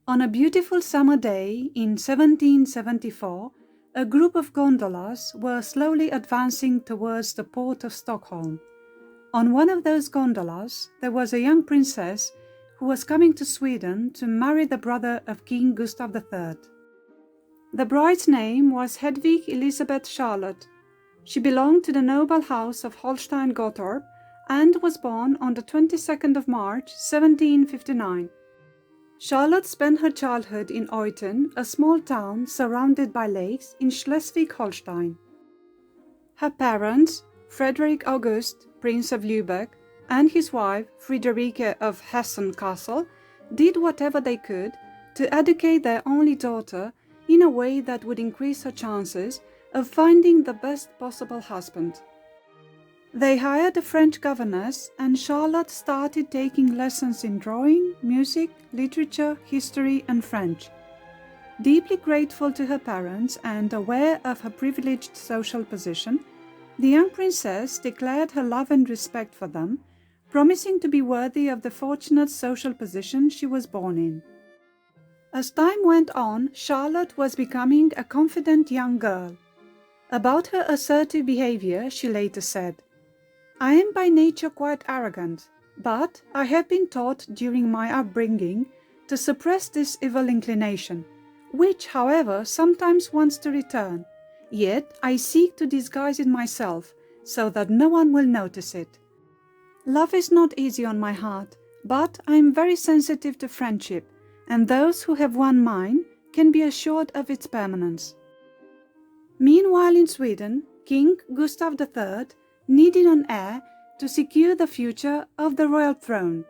On a beautiful summer day in 1774, a group of gondolas were slowly advancing towards the port of Stockholm. On one of those gondolas, there was a young princess who was coming to Sweden to marry the brother of King Gustav III. The bride's name was Hedvig Elisabeth Charlotte. She belonged to the noble house of Holstein-Gottorp and was born on the 22nd of March, 1759. Charlotte spent her childhood in Oiten, a small town surrounded by lakes in Schleswig-Holstein. Her parents, Frederick August, Prince of Lübeck, and his wife, Friederike of Hessen-Kassel, did whatever they could to educate their only daughter in a way that would increase her chances of finding the best possible husband. They hired a French governess, and Charlotte started taking lessons in drawing, music, literature, history, and French. Deeply grateful to her parents and aware of her privileged social position, the young princess declared her love and respect for them, promising to be worthy of the fortunate social position she was born in. As time went on, Charlotte was becoming a confident young girl. About her assertive behavior, she later said, "I am by nature quite arrogant, but I have been taught during my upbringing to suppress this evil inclination, which, however, sometimes wants to return. Yet I seek to disguise it myself, so that no one will notice it. Love is not easy on my heart, but I am very sensitive to friendship, and those who have won mine can be assured of its permanence." Meanwhile in Sweden, King Gustav III needed an heir to secure the future of the royal throne.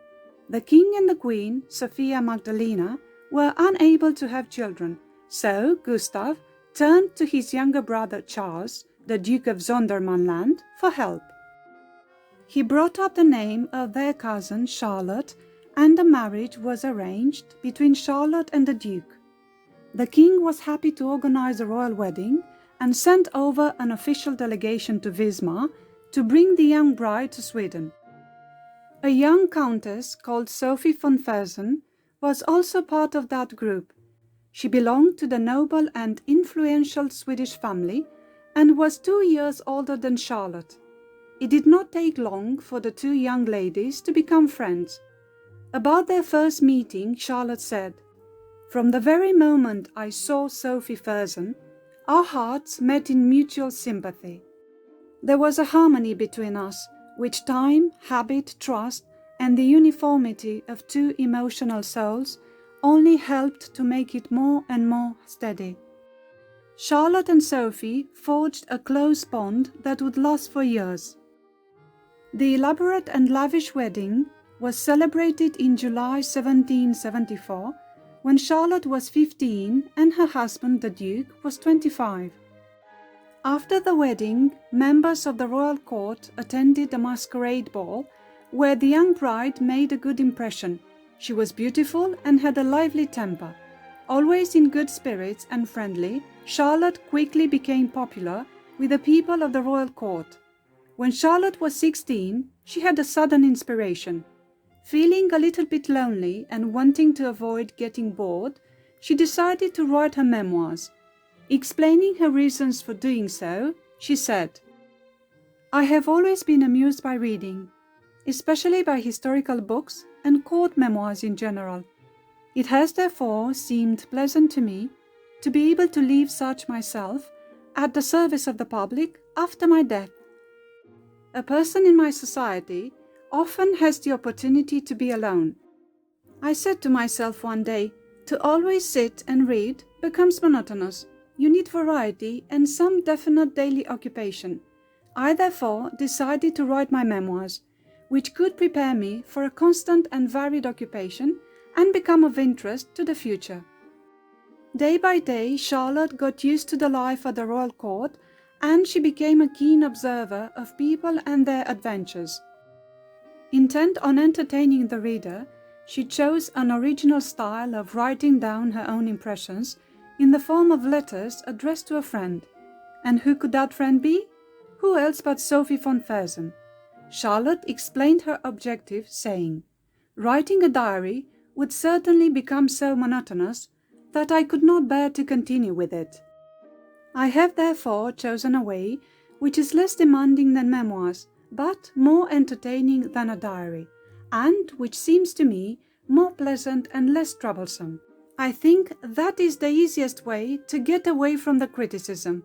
The king and the queen, Sophia Magdalena, were unable to have children, so Gustav turned to his younger brother Charles, the Duke of Zondermanland, for help. He brought up the name of their cousin Charlotte, and a marriage was arranged between Charlotte and the Duke. The king was happy to organize a royal wedding and sent over an official delegation to Wismar to bring the young bride to Sweden. A young countess called Sophie von Fersen was also part of that group. She belonged to the noble and influential Swedish family and was 2 years older than Charlotte. It did not take long for the two young ladies to become friends. About their first meeting, Charlotte said, "From the very moment I saw Sophie Fersen, our hearts met in mutual sympathy. There was a harmony between us, which time, habit, trust, and the uniformity of two emotional souls only helped to make it more and more steady." Charlotte and Sophie forged a close bond that would last for years. The elaborate and lavish wedding was celebrated in July 1774, when Charlotte was 15 and her husband, the Duke, was 25. After the wedding, members of the royal court attended a masquerade ball, where the young bride made a good impression. She was beautiful and had a lively temper. Always in good spirits and friendly, Charlotte quickly became popular with the people of the royal court. When Charlotte was 16, she had a sudden inspiration. Feeling a little bit lonely and wanting to avoid getting bored, she decided to write her memoirs. Explaining her reasons for doing so, she said, "I have always been amused by reading, especially by historical books and court memoirs in general. It has therefore seemed pleasant to me to be able to leave such myself at the service of the public after my death. A person in my society often has the opportunity to be alone. I said to myself one day, to always sit and read becomes monotonous. You need variety and some definite daily occupation. I therefore decided to write my memoirs, which could prepare me for a constant and varied occupation and become of interest to the future." Day by day, Charlotte got used to the life at the royal court, and she became a keen observer of people and their adventures. Intent on entertaining the reader, she chose an original style of writing down her own impressions in the form of letters addressed to a friend. And who could that friend be? Who else but Sophie von Fersen? Charlotte explained her objective, saying, "Writing a diary would certainly become so monotonous that I could not bear to continue with it. I have therefore chosen a way which is less demanding than memoirs, but more entertaining than a diary, and which seems to me more pleasant and less troublesome. I think that is the easiest way to get away from the criticism,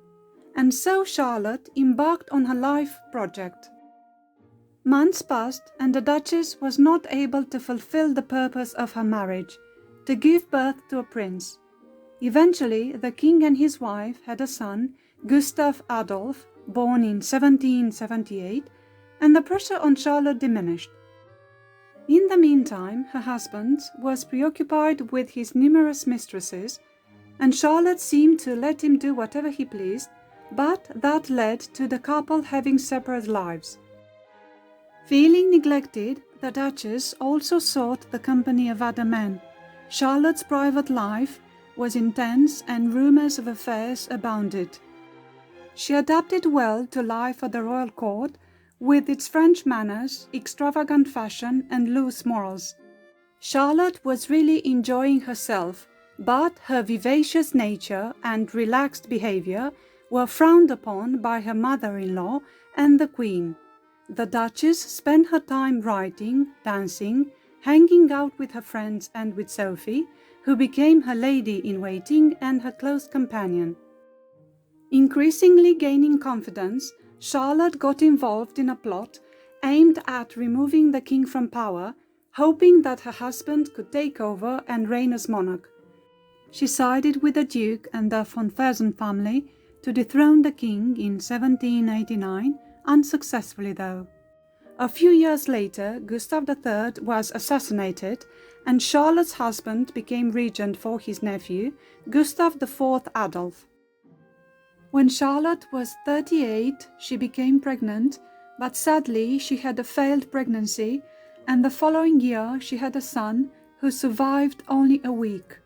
and so Charlotte embarked on her life project. Months passed, and the Duchess was not able to fulfill the purpose of her marriage, to give birth to a prince. Eventually, the king and his wife had a son, Gustav Adolf, born in 1778, and the pressure on Charlotte diminished. In the meantime, her husband was preoccupied with his numerous mistresses, and Charlotte seemed to let him do whatever he pleased, but that led to the couple having separate lives. Feeling neglected, the Duchess also sought the company of other men. Charlotte's private life was intense and rumors of affairs abounded. She adapted well to life at the royal court, with its French manners, extravagant fashion, and loose morals. Charlotte was really enjoying herself, but her vivacious nature and relaxed behavior were frowned upon by her mother-in-law and the Queen. The Duchess spent her time writing, dancing, hanging out with her friends and with Sophie, who became her lady-in-waiting and her close companion. Increasingly gaining confidence, Charlotte got involved in a plot aimed at removing the king from power, hoping that her husband could take over and reign as monarch. She sided with the Duke and the von Fersen family to dethrone the king in 1789, unsuccessfully though. A few years later, Gustav III was assassinated, and Charlotte's husband became regent for his nephew, Gustav IV Adolf. When Charlotte was 38, she became pregnant, but sadly she had a failed pregnancy, and the following year she had a son who survived only a week.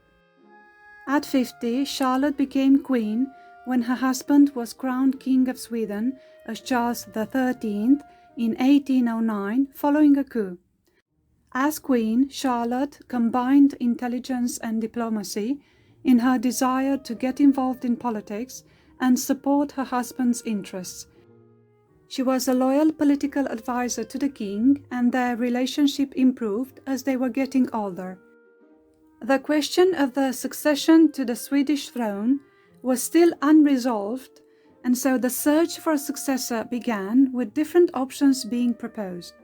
At 50, Charlotte became queen when her husband was crowned King of Sweden as Charles XIII in 1809 following a coup. As queen, Charlotte combined intelligence and diplomacy in her desire to get involved in politics and support her husband's interests. She was a loyal political advisor to the king, and their relationship improved as they were getting older. The question of the succession to the Swedish throne was still unresolved, and so the search for a successor began, with different options being proposed.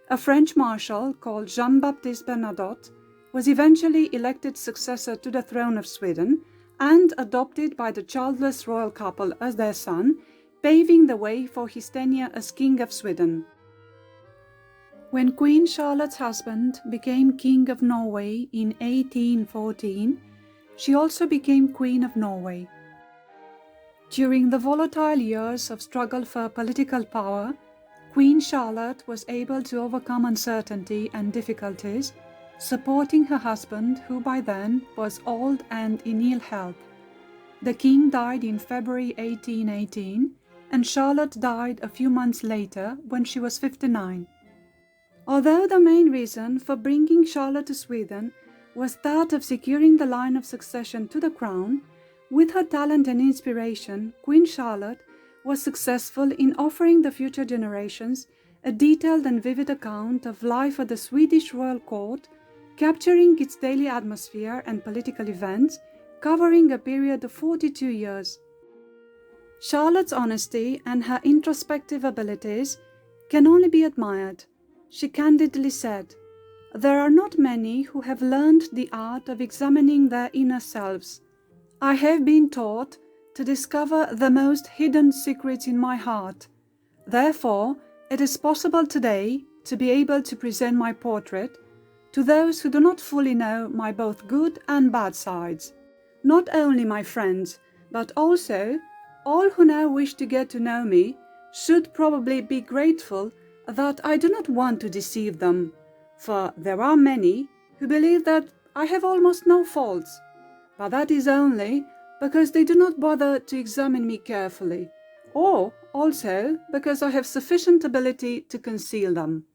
A French marshal called Jean-Baptiste Bernadotte was eventually elected successor to the throne of Sweden and adopted by the childless royal couple as their son, paving the way for his tenure as King of Sweden. When Queen Charlotte's husband became King of Norway in 1814, she also became Queen of Norway. During the volatile years of struggle for political power, Queen Charlotte was able to overcome uncertainty and difficulties, supporting her husband, who by then was old and in ill health. The king died in February 1818, and Charlotte died a few months later when she was 59. Although the main reason for bringing Charlotte to Sweden was that of securing the line of succession to the crown, with her talent and inspiration, Queen Charlotte was successful in offering the future generations a detailed and vivid account of life at the Swedish royal court, capturing its daily atmosphere and political events, covering a period of 42 years. Charlotte's honesty and her introspective abilities can only be admired. She candidly said, "There are not many who have learned the art of examining their inner selves. I have been taught to discover the most hidden secrets in my heart. Therefore, it is possible today to be able to present my portrait to those who do not fully know my both good and bad sides. Not only my friends, but also all who now wish to get to know me should probably be grateful that I do not want to deceive them, for there are many who believe that I have almost no faults, but that is only because they do not bother to examine me carefully, or also because I have sufficient ability to conceal them."